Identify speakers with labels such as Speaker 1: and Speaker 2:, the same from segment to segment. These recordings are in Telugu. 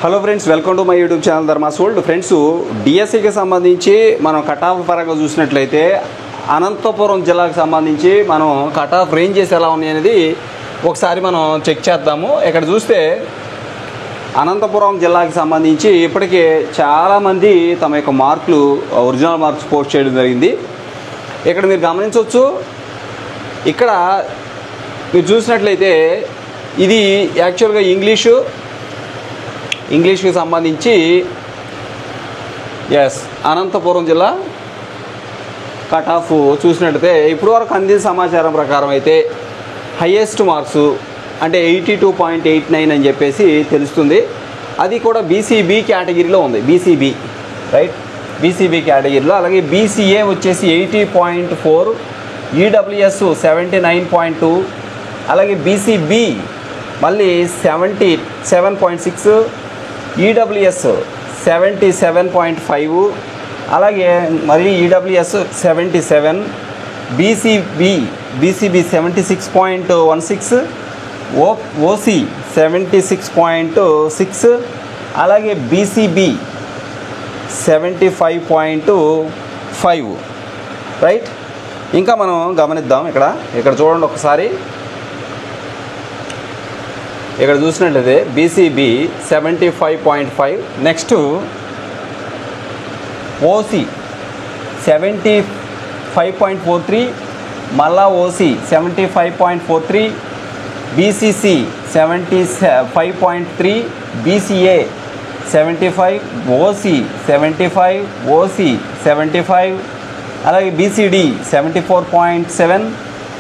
Speaker 1: Hello friends, welcome to my YouTube channel Dharmas world. Friends, డిఎస్సికి సంబంధించి మనం కట్ ఆఫ్ పరంగా చూసినట్లయితే అనంతపురం జిల్లాకు సంబంధించి మనం కట్ ఆఫ్ రేంజెస్ ఎలా ఉన్నాయి అనేది ఒకసారి మనం చెక్ చేద్దాము. ఇక్కడ చూస్తే అనంతపురం జిల్లాకి సంబంధించి ఇప్పటికే చాలామంది తమ యొక్క మార్కులు ఒరిజినల్ మార్క్స్ పోస్ట్ చేయడం జరిగింది. ఇక్కడ మీరు గమనించవచ్చు, ఇక్కడ మీరు చూసినట్లయితే ఇది యాక్చువల్గా ఇంగ్లీష్కి సంబంధించి అనంతపురం జిల్లా కట్ ఆఫ్ చూసినట్లయితే ఇప్పుడు వరకు అందిన సమాచారం ప్రకారం అయితే హయ్యెస్ట్ మార్క్స్ అంటే 82.89 అని చెప్పేసి తెలుస్తుంది. అది కూడా బీసీబీ కేటగిరీలో ఉంది. బీసీబీ బీసీబీ కేటగిరీలో. అలాగే బీసీఏ వచ్చేసి 80.4, ఈడబ్ల్యూఎస్ 79.2, అలాగే బీసీబీ మళ్ళీ 77.6, ఈడబ్ల్యూఎస్ 77.5, అలాగే మరి ఈడబ్ల్యూఎస్ 77, బీసీబీ 76.16, ఓసీ 76.6, అలాగే బీసీబీ 75.5. రైట్. ఇంకా మనం గమనిద్దాం. ఇక్కడ చూడండి ఒకసారి. ఇక్కడ చూసినట్లయితే బీసీబీ 75.5, నెక్స్ట్ ఓసీ 75.43, మళ్ళా OC 75.43, BCC 75.3, BCA 75, OC 75, OC 75, అలాగే బీసీడీ 74.7,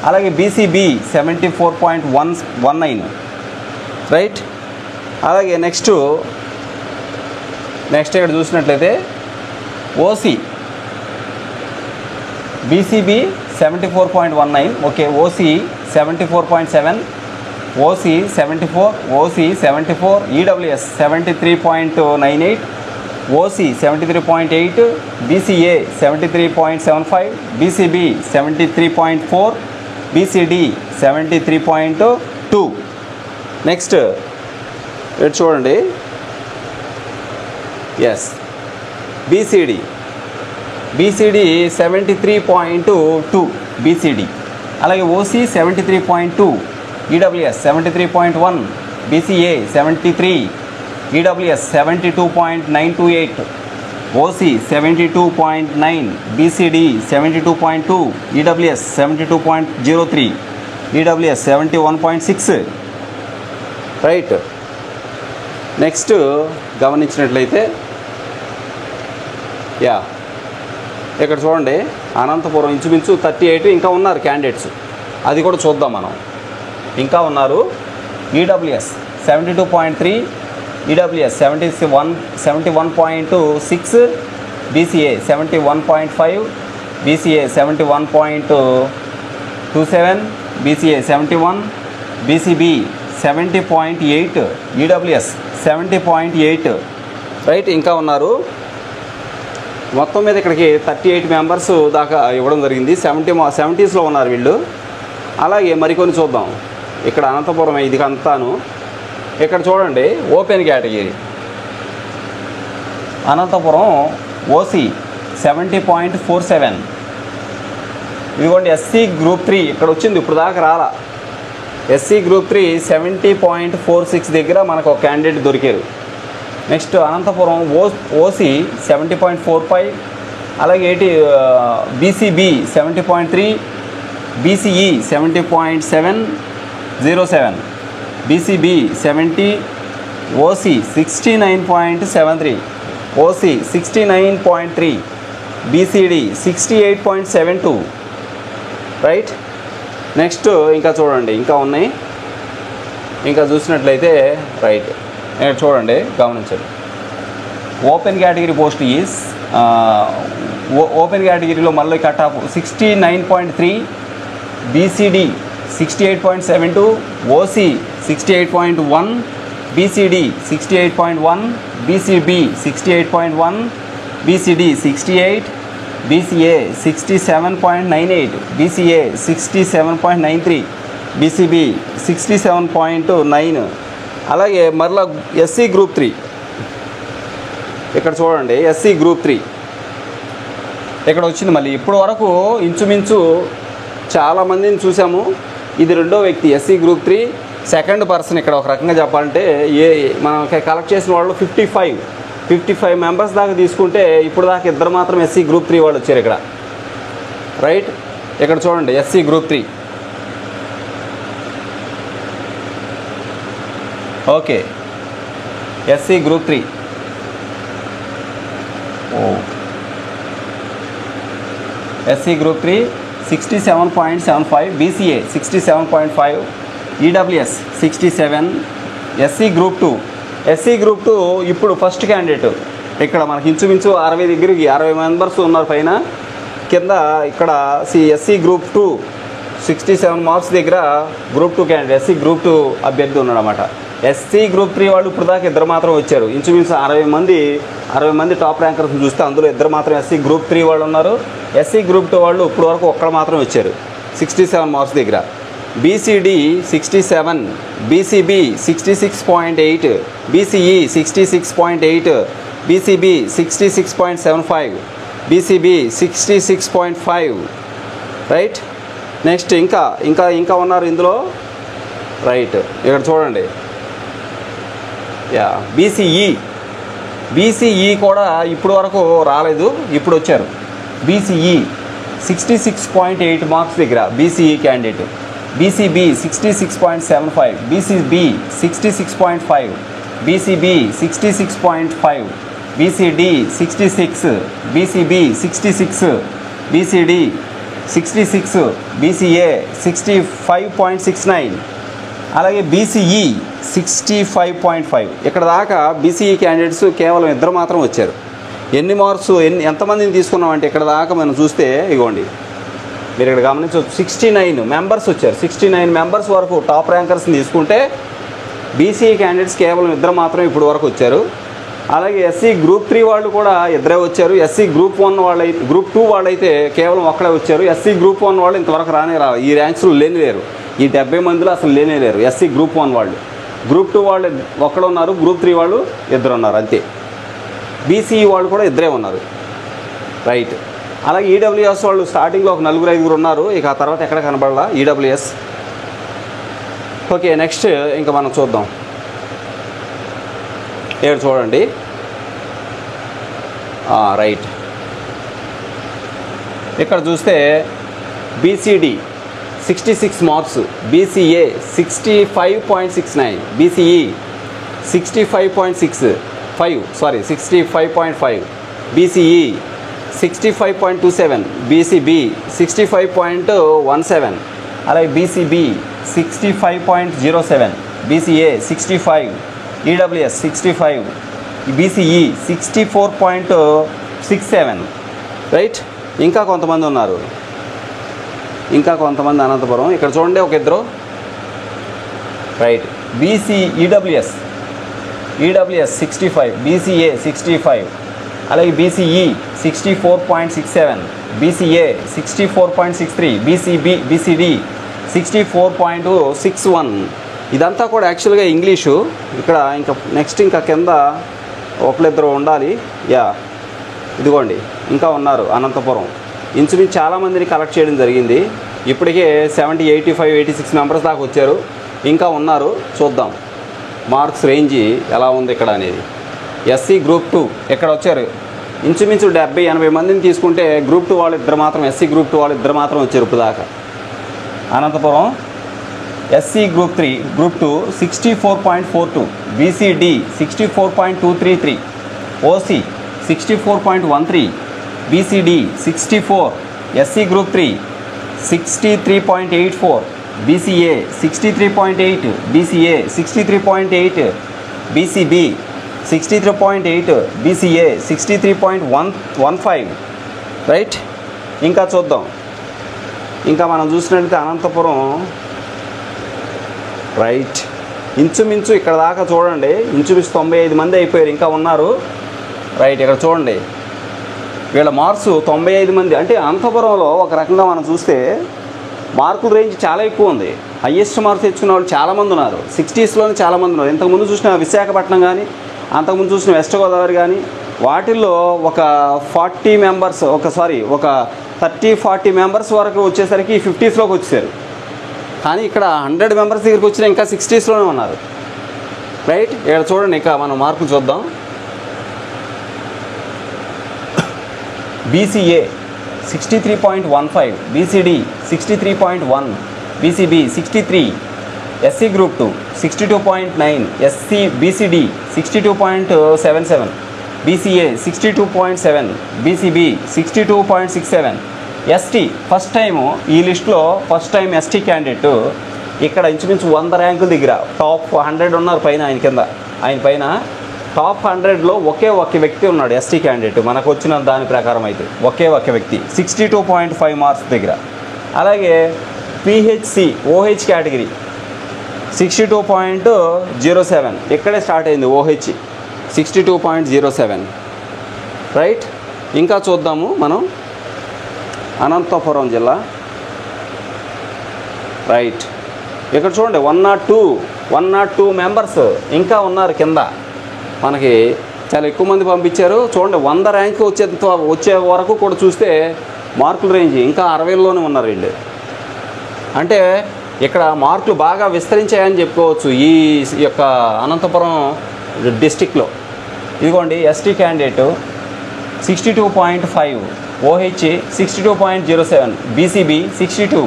Speaker 1: అలాగే బీసీబీ 74.19. రైట్. అలాగే నెక్స్ట్ ఇక్కడ చూసినట్లయితే OC BCB 74.19, okay. OC 74.7, OC 74, OC 74, EWS 73.98, OC 73.8, BCA 73.75, BCB 73.4, BCD 73.2. Next ఇటు చూడండి. బీసీడీ 73.2 బీసీడీ, అలాగే OC 73.2, EWS 73.1, BCA 73, EWS 72.928, OC 72.9, BCD 72.2, EWS 72.03, EWS 71.6. Right. Next గమనించినట్లయితే ఇక్కడ చూడండి, అనంతపురం ఇంచుమించు 38 ఇంకా ఉన్నారు క్యాండిడేట్స్. అది కూడా చూద్దాం మనం. ఇంకా ఉన్నారు. EWS 72.3, EWS 71.6, BCA 71.5, BCA 71.27, BCA 71, BCB 70.8, EWS 70.8. Right. ఇంకా ఉన్నారు. మొత్తం మీద ఇక్కడికి 38 మెంబర్స్ దాకా ఇవ్వడం జరిగింది. 70స్లో ఉన్నారు వీళ్ళు. అలాగే మరికొన్ని చూద్దాం. ఇక్కడ అనంతపురం ఇది అంతాను. ఇక్కడ చూడండి, ఓపెన్ కేటగిరీ అనంతపురం ఓసీ 70.47. ఇదిగోండి ఎస్సీ గ్రూప్ 3 ఇక్కడ వచ్చింది, ఇప్పుడు దాకా రాలా. ఎస్సీ గ్రూప్ 3 70.46 దగ్గర మనకు ఒక క్యాండిడేట్ దొరికారు. నెక్స్ట్ అనంతపురం ఓసీ 70.45, అలాగే BCB 70.3, BCE 70.707, BCB 70, OC 69.73, OC 69.3, BCD 68.72. Right. Next ఇంకా చూడండి, ఇంకా ఉన్నాయి. ఇంకా చూసినట్లయితే రైట్ చూడండి, గమనించండి. Open category post is open కేటగిరీలో మళ్ళీ cut off 69.3, BCD 68.72, OC 68.1, BCD 68.1, BCB 68.1, BCD 68, BCA 67.98, BCA 67.93, BCB 67.9. అలాగే మరలా ఎస్సీ గ్రూప్ 3 ఇక్కడ చూడండి ఎస్సీ గ్రూప్ 3 ఇక్కడ వచ్చింది. మళ్ళీ ఇప్పటి వరకు ఇంచుమించు చాలామందిని చూసాము. ఇది రెండో వ్యక్తి ఎస్సీ గ్రూప్ 3 సెకండ్ పర్సన్. ఇక్కడ ఒక రకంగా చెప్పాలంటే మనం కలెక్ట్ చేసిన వాళ్ళు 55 మెంబర్స్ దాకా తీసుకుంటే ఇప్పుడు దాకా ఇద్దరు మాత్రం ఎస్సీ గ్రూప్ 3 వాళ్ళు వచ్చారు ఇక్కడ. రైట్, ఇక్కడ చూడండి SC group 3. Okay, SC group 3 SC group 3 67.75, BCA 67.5, EWS 67, SC group 2 ఇప్పుడు ఫస్ట్ క్యాండిడేట్ ఇక్కడ మనకి ఇంచుమించు 60 దగ్గరికి 60 మెంబర్స్ ఉన్నారు పైన. కింద ఇక్కడ ఎస్సీ గ్రూప్ 2 67 మార్క్స్ దగ్గర గ్రూప్ 2 క్యాండిడేట్ ఎస్సీ గ్రూప్ 2 అభ్యర్థి ఉన్నాడు అన్నమాట. ఎస్సీ గ్రూప్ 3 వాళ్ళు ఇప్పుడు దాకా ఇద్దరు మాత్రం వచ్చారు. ఇంచుమించు 60 మంది టాప్ ర్యాంకర్స్ చూస్తే అందులో ఇద్దరు మాత్రం ఎస్సీ గ్రూప్ 3 వాళ్ళు ఉన్నారు. ఎస్సీ గ్రూప్ 2 వాళ్ళు ఇప్పుడు వరకు ఒక్కడు మాత్రం వచ్చారు 67 మార్క్స్ దగ్గర. BCD 67, BCB 66.8, BCE 66.8, BCB 66.75, BCB 66.5. Right, next ఇంకా ఉన్నారు ఇందులో. రైట్, ఇక్కడ చూడండి బీసీఈ కూడా ఇప్పుడు వరకు రాలేదు, ఇప్పుడు వచ్చారు. బీసీఈ 66.8 మార్క్స్ దగ్గర BCE candidate. BCB 66.75, BCB 66.5, BCB 66.5, BCD 66, BCB 66, BCD 66, BCA 65.69, అలాగే బీసీఈ 65.5. ఇక్కడ దాకా బీసీఈ క్యాండిడేట్స్ కేవలం ఇద్దరు మాత్రం వచ్చారు. ఎన్ని మార్క్స్ ఎంతమందిని తీసుకున్నామంటే ఇక్కడ దాకా మనం చూస్తే ఇగోండి మీరు ఇక్కడ గమనించవచ్చు 69 మెంబర్స్ వచ్చారు. 69 మెంబర్స్ వరకు టాప్ ర్యాంకర్స్ని తీసుకుంటే బీసీఈ క్యాండిడేట్స్ కేవలం ఇద్దరు మాత్రం ఇప్పుడు వరకు వచ్చారు. అలాగే ఎస్సీ గ్రూప్ 3 వాళ్ళు కూడా ఇద్దరే వచ్చారు. ఎస్సీ గ్రూప్ 2 వాళ్ళైతే కేవలం ఒక్కడే వచ్చారు. ఎస్సీ గ్రూప్ 1 వాళ్ళు ఇంతవరకు రారు, ఈ ర్యాంక్స్లో లేరు. ఈ 70 మందిలో అసలు లేరు ఎస్సీ గ్రూప్ 1 వాళ్ళు. గ్రూప్ 2 వాళ్ళు ఒక్కడు ఉన్నారు, గ్రూప్ 3 వాళ్ళు ఇద్దరు ఉన్నారు అంతే. బీసీఈ వాళ్ళు కూడా ఇద్దరే ఉన్నారు. రైట్, అలాగే ఈడబ్ల్యూఎస్ వాళ్ళు స్టార్టింగ్లో ఒక 4-5 ఉన్నారు, ఇక ఆ తర్వాత ఎక్కడ కనబడాల ఈడబ్ల్యూఎస్. ఓకే, నెక్స్ట్ ఇంకా మనం చూద్దాం. ఇక్కడ చూడండి. రైట్, ఇక్కడ చూస్తే BCD 66 marks, BCA 65.69, BCE 65.5, BCE 65.27, BCB 65.17, అలాగే BCB 65.07, BCA 65, EWS 65, BCE 64.67. Right, ఇంకా కొంతమంది ఉన్నారు, అనంతపురం. ఇక్కడ చూడండి ఒక ఇద్దరు. రైట్, ఈడబ్ల్యూఎస్ 65, బీసీఏ 65, అలాగే బీసీఈ 64.67, బీసీఏ 64.63, బీసీడీ 64.61. ఇదంతా కూడా యాక్చువల్గా ఇంగ్లీషు. ఇక్కడ నెక్స్ట్ కింద ఒకళ్ళిద్దరు ఉండాలి. ఇదిగోండి ఇంకా ఉన్నారు అనంతపురం. ఇంచుమించు చాలామందిని కలెక్ట్ చేయడం జరిగింది. ఇప్పటికే 70, 85, 86 మెంబర్స్ దాకా వచ్చారు. ఇంకా ఉన్నారు, చూద్దాం మార్క్స్ రేంజ్ ఎలా ఉంది ఇక్కడ అనేది. ఎస్సీ గ్రూప్ 2 ఇక్కడ వచ్చారు. ఇంచుమించు 70, 80 మందిని తీసుకుంటే గ్రూప్ 2 వాళ్ళు ఇద్దరు మాత్రం, ఎస్సీ గ్రూప్ 2 వాళ్ళు ఇద్దరు మాత్రం వచ్చారు ఇప్పుడు దాకా. Anantapuram SC group 2 64.42, BCD 64.233, OC 64.13, BCD 64, SC group 3 63.84, BCA 63.8, BCA 63.8, BCB 63.8, BCA 63.15. Right, ఇంకా చూద్దాం. ఇంకా మనం చూసినట్లయితే అనంతపురం. రైట్, ఇంచుమించు ఇక్కడ దాకా చూడండి, ఇంచుమించు 95 మంది అయిపోయారు, ఇంకా ఉన్నారు. రైట్, ఇక్కడ చూడండి వీళ్ళ మార్క్స్ 95 మంది. అంటే అనంతపురంలో ఒక రకంగా మనం చూస్తే మార్కుల రేంజ్ చాలా ఎక్కువ ఉంది. హయ్యెస్ట్ మార్క్స్ తెచ్చుకున్న వాళ్ళు చాలామంది ఉన్నారు. 60స్లోనే చాలామంది ఉన్నారు. ఇంతకుముందు చూసిన విశాఖపట్నం కానీ, అంతకుముందు చూసిన వెస్ట్ గోదావరి కానీ, వాటిల్లో ఒక 40 మెంబర్స్ ఒక 30-40 మెంబర్స్ వరకు వచ్చేసరికి 50స్లోకి వచ్చేసారు. కానీ ఇక్కడ 100 మెంబర్స్ దగ్గరికి వచ్చినా ఇంకా 60స్లోనే ఉన్నారు. రైట్, ఇక్కడ చూడండి, ఇంకా మనం మార్కులు చూద్దాం. BCA 63.15, BCD 63.1, BCB 63, SC Group 2 62.9, BCD 62.77, BCA 62.7, BCB 62.67. ST first time ఈ లిస్టులో ఫస్ట్ టైం ST క్యాండిడేట్ ఇక్కడ ఇంచుమించు 100 ర్యాంకుల దగ్గర టాప్ 100 ఉన్నారు పైన, ఆయన పైన టాప్ 100లో ఒకే ఒక వ్యక్తి ఉన్నాడు ST క్యాండిడేట్. మనకు వచ్చిన దాని ప్రకారం అయితే ఒకే ఒక వ్యక్తి 62.5 మార్క్స్ దగ్గర. అలాగే PHC OH కేటగిరీ 62.07, ఇక్కడే స్టార్ట్ అయింది OH 62.07. రైట్, ఇంకా చూద్దాము మనం అనంతపురం జిల్లా. రైట్, ఇక్కడ చూడండి 102 మెంబర్స్ ఇంకా ఉన్నారు కింద. మనకి చాలా ఎక్కువ మంది పంపించారు. చూడండి 100 ర్యాంకు వచ్చే వరకు కూడా చూస్తే మార్కుల రేంజ్ ఇంకా 60లోనే ఉన్నారు వీళ్ళు. అంటే ఇక్కడ మార్కులు బాగా విస్తరించాయని చెప్పుకోవచ్చు ఈ యొక్క అనంతపురం డిస్టిక్లో. ఇదిగోండి ST candidate 62.5, OH 62.07, BCB 62,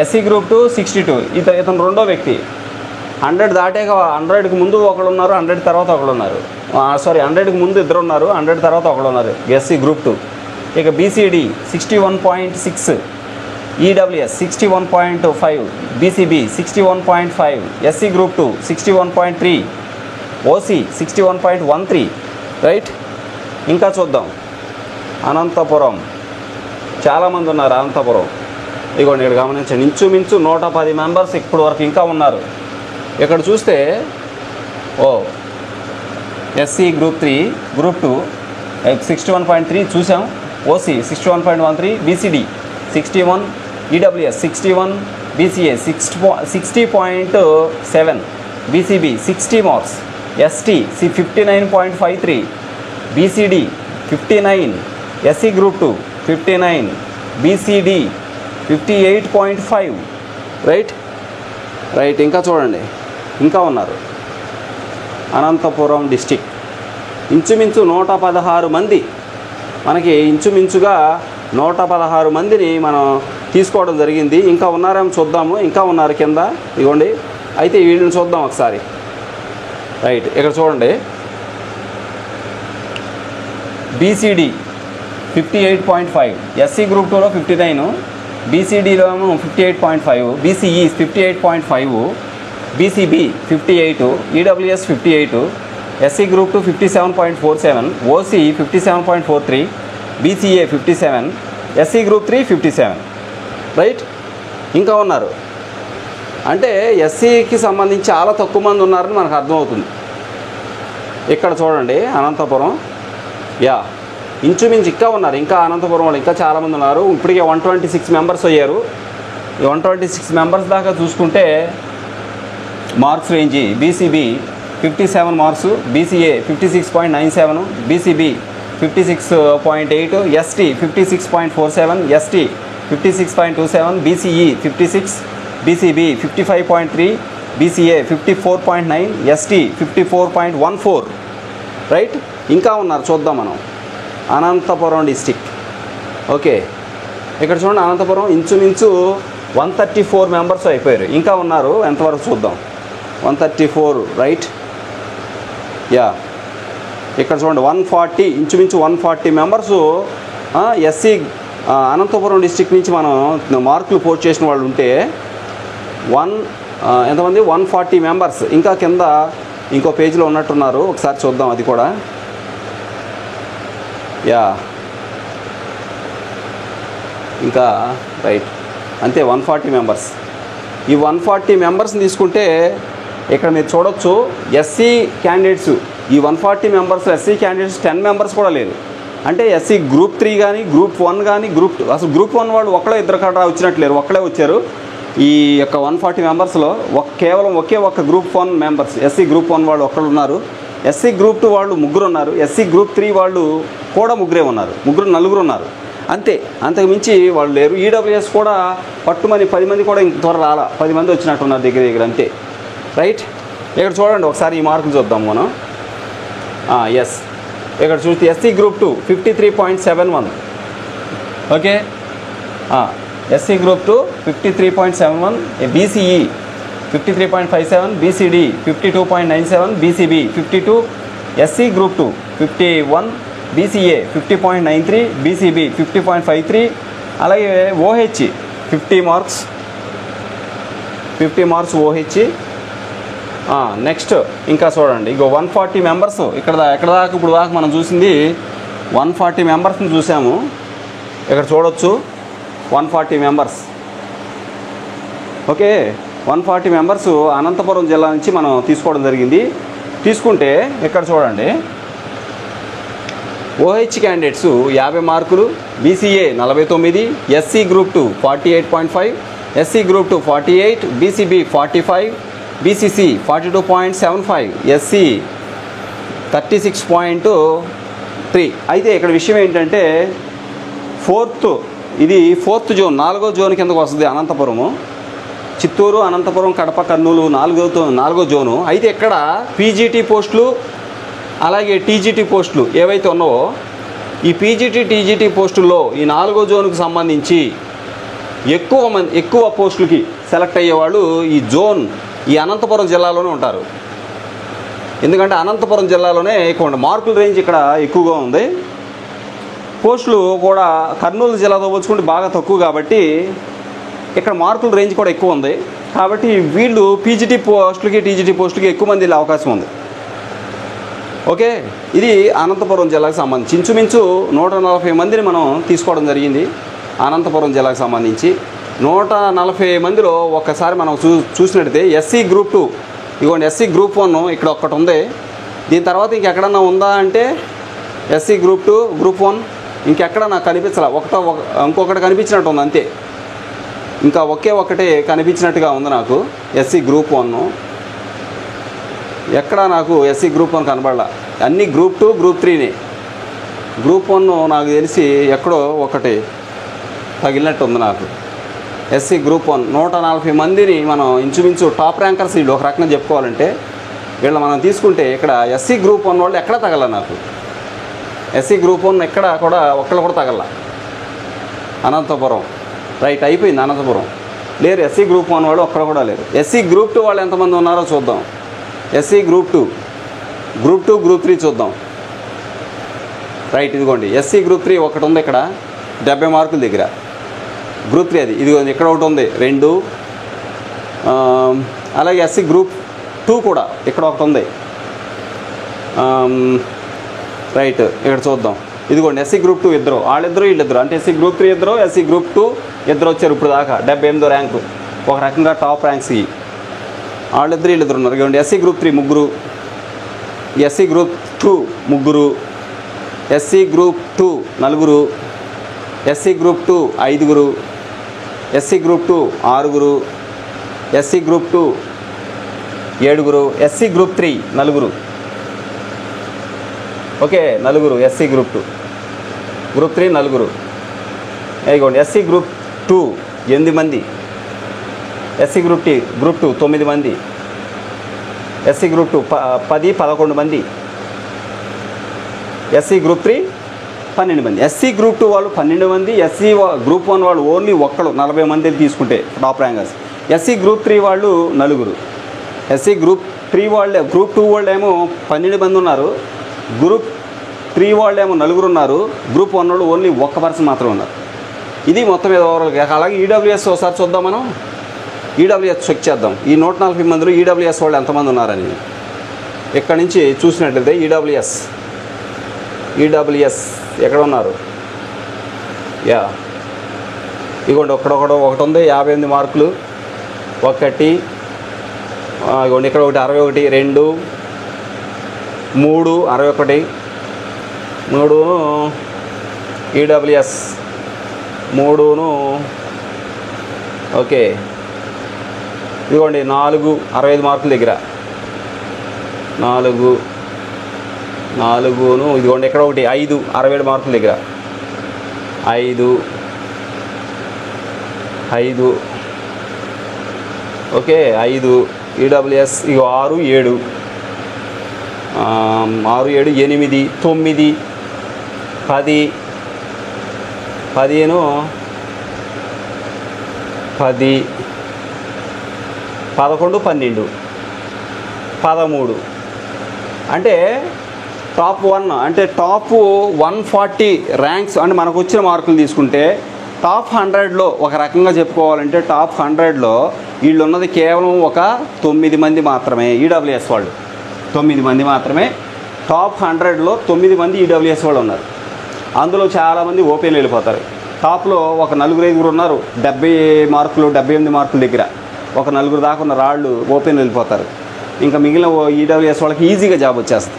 Speaker 1: SC Group 2 62. ఇతను రెండో వ్యక్తి. 100 దాటాక 100కి ముందు ఒకళ్ళు ఉన్నారు, 100 తర్వాత ఒకళ్ళు ఉన్నారు. 100కి ముందు ఇద్దరు ఉన్నారు, 100 తర్వాత ఒకళ్ళు ఉన్నారు, SC Group 2. ఇక BCD 61.6, EWS 61.5, BCB 61.5, SC Group 2 61.3, OC 61.13. Right, ఇంకా చూద్దాం అనంతపురం. చాలామంది ఉన్నారు అనంతపురం. ఇదిగోండి, ఇక్కడ గమనించండి, ఇంచుమించు 110 మెంబర్స్ ఇప్పటి వరకు ఇంకా ఉన్నారు. ఇక్కడ చూస్తే SC Group 3, Group 2 61.3 చూసాం, OC 61.13, BCD 61, EWS 61, BCA 60.7, BCB 60 marks, ST 59.53, BCD 59, SC Group 2 59, BCD 58.5. Right, ఇంకా చూడండి, ఇంకా ఉన్నారు. అనంతపురం డిస్టిక్ ఇంచుమించు 116 మంది, మనకి ఇంచుమించుగా 116 మందిని మనం తీసుకోవడం జరిగింది. ఇంకా ఉన్నారేమో చూద్దాము, ఇంకా ఉన్నారు కింద. ఇదిగోండి, అయితే వీళ్ళని చూద్దాం ఒకసారి. రైట్, ఇక్కడ చూడండి, BCD 58.5, SC Group 2లో 59, BCDలో 58.5, BCE 58.5, BCB 58, EWS 58, SC Group 2 57.47, OC 57.43, BCA 57, SC Group 3 57. Right, ఇంకా ఉన్నారు. అంటే SCకి సంబంధించి చాలా తక్కువ మంది ఉన్నారని మనకు అర్థమవుతుంది. ఇక్కడ చూడండి అనంతపురం, ఇంచుమించు ఇంకా ఉన్నారు. ఇంకా అనంతపురం వాళ్ళు ఇంకా చాలామంది ఉన్నారు. ఇప్పటికే 126 మెంబర్స్ అయ్యారు. ఈ 126 మెంబర్స్ దాకా చూసుకుంటే marks range BCB 57 marks, BCA 56.97, BCB 56.8, ST 56.47, ST 56.27, BCE 56, BCB 55.3, BCA 54.9, ST 54.14. Right, ఇంకా ఉన్నారు, చూద్దాం మనం. అనంతపురం డిస్టిక్. ఓకే, ఇక్కడ చూడండి, అనంతపురం ఇంచుమించు 134 మెంబర్స్ అయిపోయారు. ఇంకా ఉన్నారు, ఎంతవరకు చూద్దాం. 134. రైట్, ఇక్కడ చూడండి 140, ఇంచుమించు 140 మెంబర్స్ SC అనంతపురం డిస్టిక్ నుంచి మనం మార్కులు పోస్ట్ చేసిన వాళ్ళు ఉంటే ఎంతమంది 140 మెంబర్స్ ఇంకా కింద ఇంకో పేజీలో ఉన్నట్టున్నారు. ఒకసారి చూద్దాం అది కూడా. ఇంకా రైట్, అంతే 140 మెంబర్స్. ఈ 140 మెంబర్స్ని తీసుకుంటే ఇక్కడ మీరు చూడొచ్చు, SC క్యాండిడేట్స్ ఈ 140 మెంబర్స్ SC క్యాండిడేట్స్ 10 మెంబర్స్ కూడా లేదు. అంటే SC Group 3 కానీ Group 1 కానీ అసలు Group 1 వాళ్ళు ఒక్కడే ఇద్దరు కాడ వచ్చినట్లేరు, ఒక్కడే వచ్చారు. ఈ యొక్క 140 మెంబర్స్లో కేవలం ఒకే ఒక్క Group 1 మెంబర్స్ SC Group 1 వాళ్ళు ఒక్కళ్ళు ఉన్నారు. ఎస్సీ గ్రూప్ 2 వాళ్ళు 3 ఉన్నారు. ఎస్సీ గ్రూప్ 3 వాళ్ళు కూడా నలుగురు ఉన్నారు అంతే. అంతకుమించి వాళ్ళు లేరు. ఈడబ్ల్యూఎస్ కూడా పట్టుమని 10 మంది కూడా ఇంక త్వర రాలా, 10 మంది వచ్చినట్టున్నారు దగ్గర అంతే. రైట్, ఇక్కడ చూడండి ఒకసారి ఈ మార్కులు చూద్దాం మనం. ఎస్, ఇక్కడ చూస్తే SC group 2 53.71. Okay, SC group 2 53.71, BCE 53.57, BCD 52.97, BCB 52, SC group 2 51, BCA 50.93, BCB 50.53, అలాగే ఓహెచ్ 50 మార్క్స్ ఓహెచ్. నెక్స్ట్ ఇంకా చూడండి, ఇగో 140 మెంబర్స్ ఎక్కడ దాకా ఇప్పుడు దాకా మనం చూసింది 140 మెంబర్స్ని చూసాము. ఇక్కడ చూడొచ్చు 140 మెంబర్స్. ఓకే, 140 మెంబర్స్ అనంతపురం జిల్లా నుంచి మనం తీసుకోవడం జరిగింది. తీసుకుంటే ఇక్కడ చూడండి, ఓహెచ్ క్యాండిడేట్స్ 50 మార్కులు, BCA 49, SC group 2 48.5, SC group 2 48, BCB 45, BCC 42.75, SC 36.3. అయితే ఇక్కడ విషయం ఏంటంటే ఇది ఫోర్త్ జోన్, 4వ జోన్ కిందకు వస్తుంది అనంతపురము. చిత్తూరు, అనంతపురం, కడప, కర్నూలు 4వ జోను. అయితే ఇక్కడ పీజీటీ పోస్టులు అలాగే టీజీటీ పోస్టులు ఏవైతే ఉన్నావో, ఈ పీజీటీ టీజీటీ పోస్టుల్లో ఈ 4వ జోన్కు సంబంధించి ఎక్కువ పోస్టులకి సెలెక్ట్ అయ్యేవాళ్ళు ఈ అనంతపురం జిల్లాలోనే ఉంటారు. ఎందుకంటే అనంతపురం జిల్లాలోనే ఎక్కువ మార్కుల రేంజ్ ఇక్కడ ఎక్కువగా ఉంది. పోస్టులు కూడా కర్నూలు జిల్లాతో పోల్చుకుంటే బాగా తక్కువ కాబట్టి ఇక్కడ మార్కుల రేంజ్ కూడా ఎక్కువ ఉంది. కాబట్టి వీళ్ళు పీజీటీ పోస్టులకి టీజీటీ పోస్టులకి ఎక్కువ మంది వెళ్ళే అవకాశం ఉంది. ఓకే, ఇది అనంతపురం జిల్లాకు సంబంధించి ఇంచుమించు 140 మందిని మనం తీసుకోవడం జరిగింది. అనంతపురం జిల్లాకు సంబంధించి 140 మందిలో ఒక్కసారి మనం చూసినట్టయితే ఎస్సీ గ్రూప్ 2, ఇదిగోండి ఎస్సీ గ్రూప్ 1 ఇక్కడ ఒక్కటి ఉంది. దీని తర్వాత ఇంకెక్కడన్నా ఉందా అంటే ఎస్సీ గ్రూప్ 2 గ్రూప్ 1 ఇంకెక్కడ నాకు కనిపించాల, ఇంకొకటి కనిపించినట్టు ఉంది అంతే. ఇంకా ఒక్కటే కనిపించినట్టుగా ఉంది నాకు ఎస్సీ గ్రూప్ 1. ఎక్కడ నాకు ఎస్సీ గ్రూప్ 1 కనబడాల, అన్నీ గ్రూప్ 2 గ్రూప్ 3నే. గ్రూప్ 1 నాకు తెలిసి ఎక్కడో ఒకటి తగిలినట్టు ఉంది నాకు. ఎస్సీ గ్రూప్ 1 140 మందిని మనం ఇంచుమించు టాప్ ర్యాంకర్స్ వీళ్ళు ఒక రకంగా చెప్పుకోవాలంటే. వీళ్ళు మనం తీసుకుంటే ఇక్కడ ఎస్సీ గ్రూప్ 1 వాళ్ళు ఎక్కడ తగల నాకు, ఎస్సీ గ్రూప్ 1 ఎక్కడ కూడా ఒక్కళ్ళు కూడా తగల అనంతపురం. రైట్, అయిపోయింది అనంతపురం. లేరు ఎస్సీ గ్రూప్ 1 వాళ్ళు ఒక్కడ కూడా లేరు. ఎస్సీ గ్రూప్ 2 వాళ్ళు ఎంతమంది ఉన్నారో చూద్దాం. ఎస్సీ గ్రూప్ 2 గ్రూప్ 3 చూద్దాం. రైట్, ఇదిగోండి ఎస్సీ గ్రూప్ 3 ఒకటి ఉంది ఇక్కడ 70 మార్కుల దగ్గర. గ్రూప్ 3 అది ఇదిగోండి ఇక్కడ ఒకటి ఉంది 2. అలాగే ఎస్సీ గ్రూప్ 2 కూడా ఇక్కడ ఒకటి ఉంది. రైట్, ఇక్కడ చూద్దాం. ఇదిగోండి ఎస్సీ గ్రూప్ 2 ఇద్దరు, వీళ్ళిద్దరు అంటే ఎస్సీ గ్రూప్ 3 ఇద్దరు, ఎస్సీ గ్రూప్ 2 ఇద్దరు వచ్చారు ఇప్పుడు దాకా 78వ ర్యాంకు, ఒక రకంగా టాప్ ర్యాంక్స్కి. వీళ్ళిద్దరు ఉన్నారు. ఇదిగోండి SC group 3 3, SC group 2 3, SC group 2 4, SC group 2 5, SC group 2 6, SC group 2 7, SC group 3 4. Okay, 4 SC group 2, group 3 4. ఇదిగోండి ఎస్సీ గ్రూప్ 2 8 మంది, ఎస్సీ గ్రూప్ 2 9 మంది, ఎస్సీ గ్రూప్ 2 10 11 మంది, ఎస్సీ గ్రూప్ 3 12 మంది. ఎస్సీ గ్రూప్ 2 వాళ్ళు 12 మంది, ఎస్సీ గ్రూప్ 1 వాళ్ళు ఓన్లీ 40 మంది తీసుకుంటే టాప్ ర్యాంకర్స్. ఎస్సీ గ్రూప్ 3 వాళ్ళు 4, ఎస్సీ గ్రూప్ 3 వాళ్ళే. గ్రూప్ 2 వాళ్ళు ఏమో 12 మంది ఉన్నారు, గ్రూప్ 3 వాళ్ళు ఏమో 4 ఉన్నారు, గ్రూప్ 1 వాళ్ళు ఓన్లీ 1 పర్సన్ మాత్రం ఉన్నారు. ఇది మొత్తం మీద ఓవరాల్గా. అలాగే ఈడబ్ల్యూఎస్ ఒకసారి చూద్దాం మనం. ఈడబ్ల్యూఎస్ చెక్ చేద్దాం. ఈ 140 మందిలో ఈడబ్ల్యూఎస్ వాళ్ళు ఎంతమంది ఉన్నారని ఇక్కడి నుంచి చూసినట్లయితే ఈడబ్ల్యూఎస్ ఎక్కడ ఉన్నారు? ఇదిగోండి ఒకటి ఉంది 58 మార్కులు, ఒకటి ఇదిగోండి ఇక్కడ ఒకటి 61, 2 3 61, 3 ఈడబ్ల్యూఎస్ 3. ఓకే, ఇదిగోండి 4 65 మార్కుల దగ్గర 4 4ను ఇదిగోండి ఇక్కడ ఒకటి 5 67 మార్కుల దగ్గర 5 ఓకే 5 ఈడబ్ల్యూఎస్ ఇక 6 7 8 9 10 15 10 11 12 13 అంటే టాప్ 1 అంటే టాప్ 140 ర్యాంక్స్ అంటే మనకు వచ్చిన మార్కులు తీసుకుంటే టాప్ 100లో ఒక రకంగా చెప్పుకోవాలంటే టాప్ 100లో వీళ్ళు ఉన్నది కేవలం ఒక 9 మంది మాత్రమే. ఈడబ్ల్యూఎస్ వాళ్ళు 9 మంది మాత్రమే. టాప్ 100లో 9 మంది ఈడబ్ల్యూఎస్ వాళ్ళు ఉన్నారు. అందులో చాలామంది ఓపెన్ వెళ్ళిపోతారు. టాప్లో ఒక 4-5 ఉన్నారు 70 మార్కులు 78 మార్కుల దగ్గర. ఒక 4 దాకా ఉన్న రాళ్ళు ఓపెన్ వెళ్ళిపోతారు. ఇంకా మిగిలిన ఈడబ్ల్యూఎస్ వాళ్ళకి ఈజీగా జాబ్ వచ్చేస్తుంది.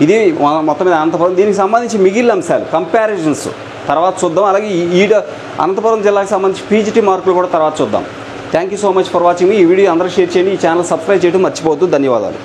Speaker 1: ఇది మొత్తం మీద అనంతపురం. దీనికి సంబంధించి మిగిలిన అంశాలు కంపారిజన్స్ తర్వాత చూద్దాం. అలాగే అనంతపురం జిల్లాకు సంబంధించి పీజీటీ మార్కులు కూడా తర్వాత చూద్దాం. Thank you so much for watching. ఈ వీడియో అందరూ షేర్ చేయండి. ఈ ఛానల్ సబ్స్క్రైబ్ చేయడం మర్చిపోవద్దు. ధన్యవాదాలు.